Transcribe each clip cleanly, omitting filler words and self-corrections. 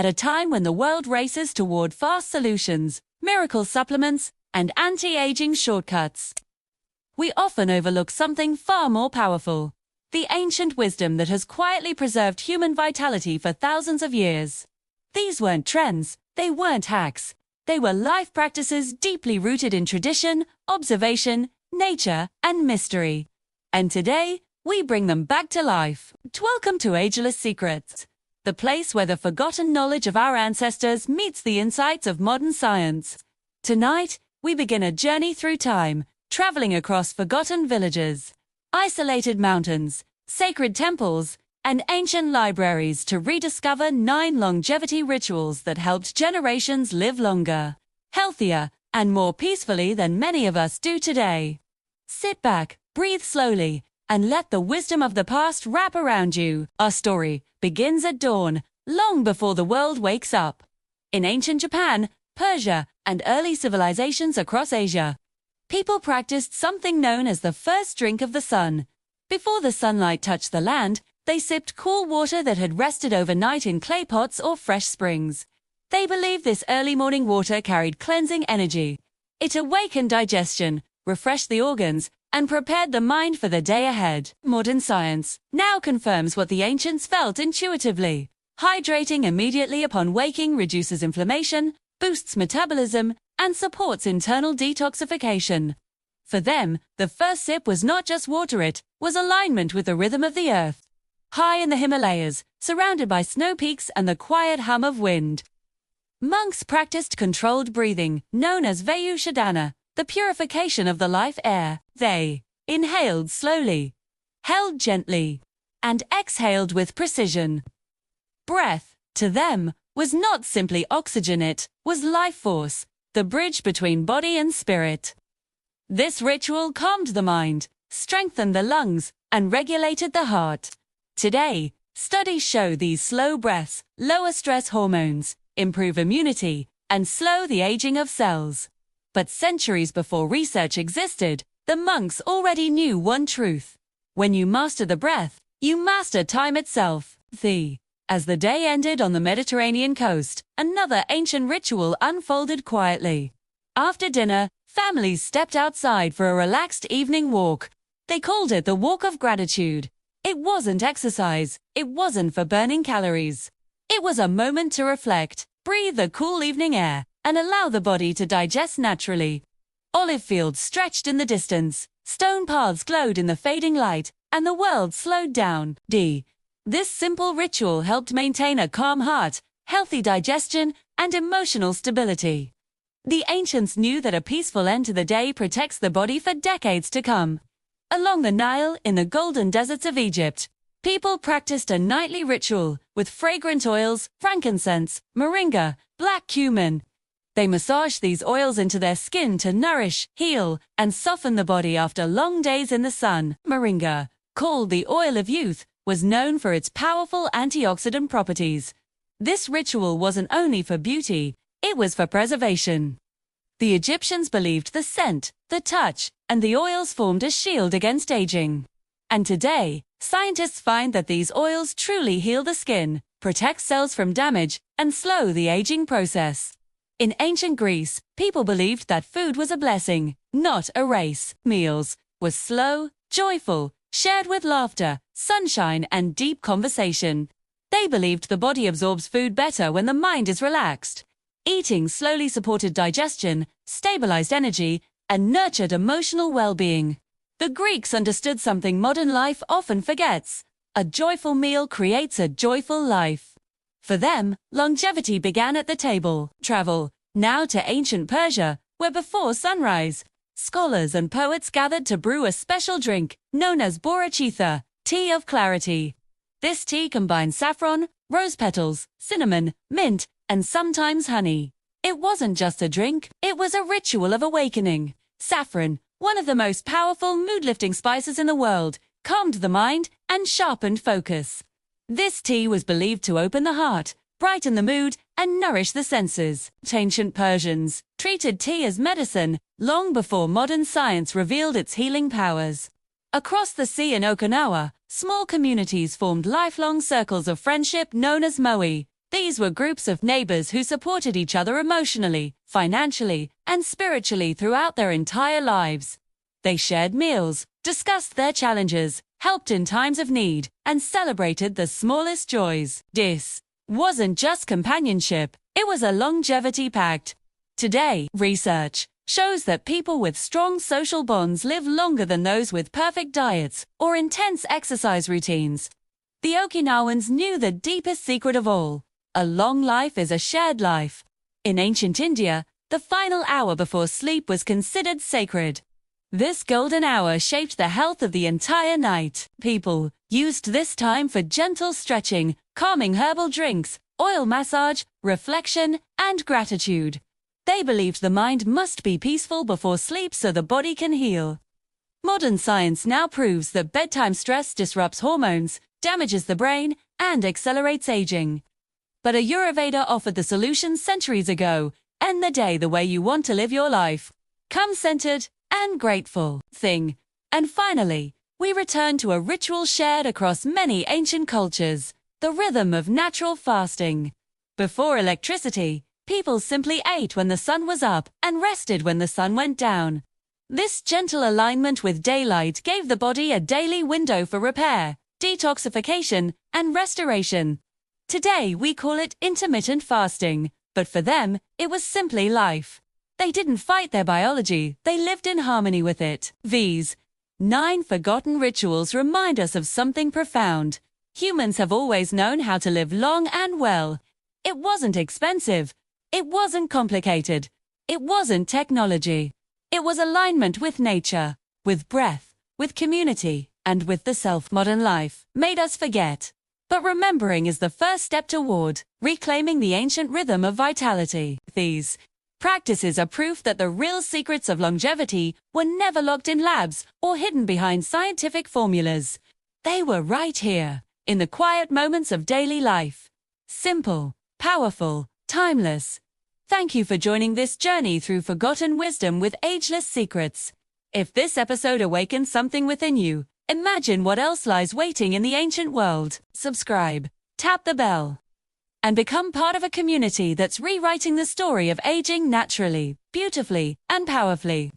at a time when the world races toward fast solutions, miracle supplements, and anti-aging shortcuts. We often overlook something far more powerful: the ancient wisdom that has quietly preserved human vitality for thousands of years. These weren't trends, they weren't hacks. They were life practices deeply rooted in tradition, observation, nature, and mystery. And today, we bring them back to life. Welcome to Ageless Secrets, the place where the forgotten knowledge of our ancestors meets the insights of modern science. Tonight, we begin a journey through time, traveling across forgotten villages, isolated mountains, sacred temples, and ancient libraries to rediscover 9 longevity rituals that helped generations live longer, healthier, and more peacefully than many of us do today. Sit back, breathe slowly, and let the wisdom of the past wrap around you. Our story begins at dawn, long before the world wakes up. In ancient Japan, Persia, and early civilizations across Asia, people practiced something known as the first drink of the sun. Before the sunlight touched the land, they sipped cool water that had rested overnight in clay pots or fresh springs. They believed this early morning water carried cleansing energy. It awakened digestion, refreshed the organs, and prepared the mind for the day ahead. Modern science now confirms what the ancients felt intuitively. Hydrating immediately upon waking reduces inflammation, boosts metabolism, and supports internal detoxification. For them, the first sip was not just water, it was alignment with the rhythm of the earth. High in the Himalayas, surrounded by snow peaks and the quiet hum of wind, monks practiced controlled breathing, known as Vayu Shadana, the purification of the life air. They inhaled slowly, held gently, and exhaled with precision. Breath, to them, was not simply oxygen, it was life force, the bridge between body and spirit. This ritual calmed the mind, strengthened the lungs, and regulated the heart. Today, studies show these slow breaths lower stress hormones, improve immunity, and slow the aging of cells. But centuries before research existed, the monks already knew one truth: when you master the breath, you master time itself. As the day ended on the Mediterranean coast, another ancient ritual unfolded quietly. After dinner, families stepped outside for a relaxed evening walk. They called it the Walk of Gratitude. It wasn't exercise, it wasn't for burning calories. It was a moment to reflect, breathe the cool evening air, and allow the body to digest naturally. Olive fields stretched in the distance, stone paths glowed in the fading light, and the world slowed down. This simple ritual helped maintain a calm heart, healthy digestion, and emotional stability. The ancients knew that a peaceful end to the day protects the body for decades to come. Along the Nile, in the golden deserts of Egypt, people practiced a nightly ritual with fragrant oils, frankincense, moringa, black cumin. They massaged these oils into their skin to nourish, heal, and soften the body after long days in the sun. Moringa, called the oil of youth, was known for its powerful antioxidant properties. This ritual wasn't only for beauty, it was for preservation. The Egyptians believed the scent, the touch, and the oils formed a shield against aging. And today, scientists find that these oils truly heal the skin, protect cells from damage, and slow the aging process. In ancient Greece, people believed that food was a blessing, not a race. Meals were slow, joyful, shared with laughter, sunshine, and deep conversation. They believed the body absorbs food better when the mind is relaxed. Eating slowly supported digestion, stabilized energy, and nurtured emotional well-being. The Greeks understood something modern life often forgets: a joyful meal creates a joyful life. For them, longevity began at the table. Travel now to ancient Persia, where before sunrise, scholars and poets gathered to brew a special drink known as borachitha, tea of clarity. This tea combined saffron, rose petals, cinnamon, mint, and sometimes honey. It wasn't just a drink, it was a ritual of awakening. Saffron, one of the most powerful mood-lifting spices in the world, calmed the mind and sharpened focus. This tea was believed to open the heart, brighten the mood, and nourish the senses. Ancient Persians treated tea as medicine long before modern science revealed its healing powers. Across the sea in Okinawa, small communities formed lifelong circles of friendship known as moai. These were groups of neighbors who supported each other emotionally, financially, and spiritually throughout their entire lives. They shared meals, discussed their challenges, helped in times of need, and celebrated the smallest joys. This wasn't just companionship, it was a longevity pact. Today, research shows that people with strong social bonds live longer than those with perfect diets or intense exercise routines. The Okinawans knew the deepest secret of all: a long life is a shared life. In ancient India, the final hour before sleep was considered sacred. This golden hour shaped the health of the entire night. People used this time for gentle stretching, calming herbal drinks, oil massage, reflection, and gratitude. They believed the mind must be peaceful before sleep so the body can heal. Modern science now proves that bedtime stress disrupts hormones, damages the brain, and accelerates aging. But Ayurveda offered the solution centuries ago. End the day the way you want to live your life. Come centered and grateful. And finally, we return to a ritual shared across many ancient cultures: the rhythm of natural fasting. Before electricity, people simply ate when the sun was up and rested when the sun went down. This gentle alignment with daylight gave the body a daily window for repair, detoxification, and restoration. Today we call it intermittent fasting, but for them, it was simply life. They didn't fight their biology, they lived in harmony with it. These 9 forgotten rituals remind us of something profound. Humans have always known how to live long and well. It wasn't expensive. It wasn't complicated. It wasn't technology. It was alignment with nature, with breath, with community, and with the self. Modern life made us forget. But remembering is the first step toward reclaiming the ancient rhythm of vitality. These practices are proof that the real secrets of longevity were never locked in labs or hidden behind scientific formulas. They were right here, in the quiet moments of daily life. Simple, powerful, timeless. Thank you for joining this journey through forgotten wisdom with Ageless Secrets. If this episode awakened something within you, imagine what else lies waiting in the ancient world. Subscribe, tap the bell, and become part of a community that's rewriting the story of aging naturally, beautifully, and powerfully.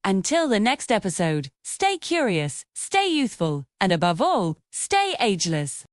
Until the next episode, stay curious, stay youthful, and above all, stay ageless.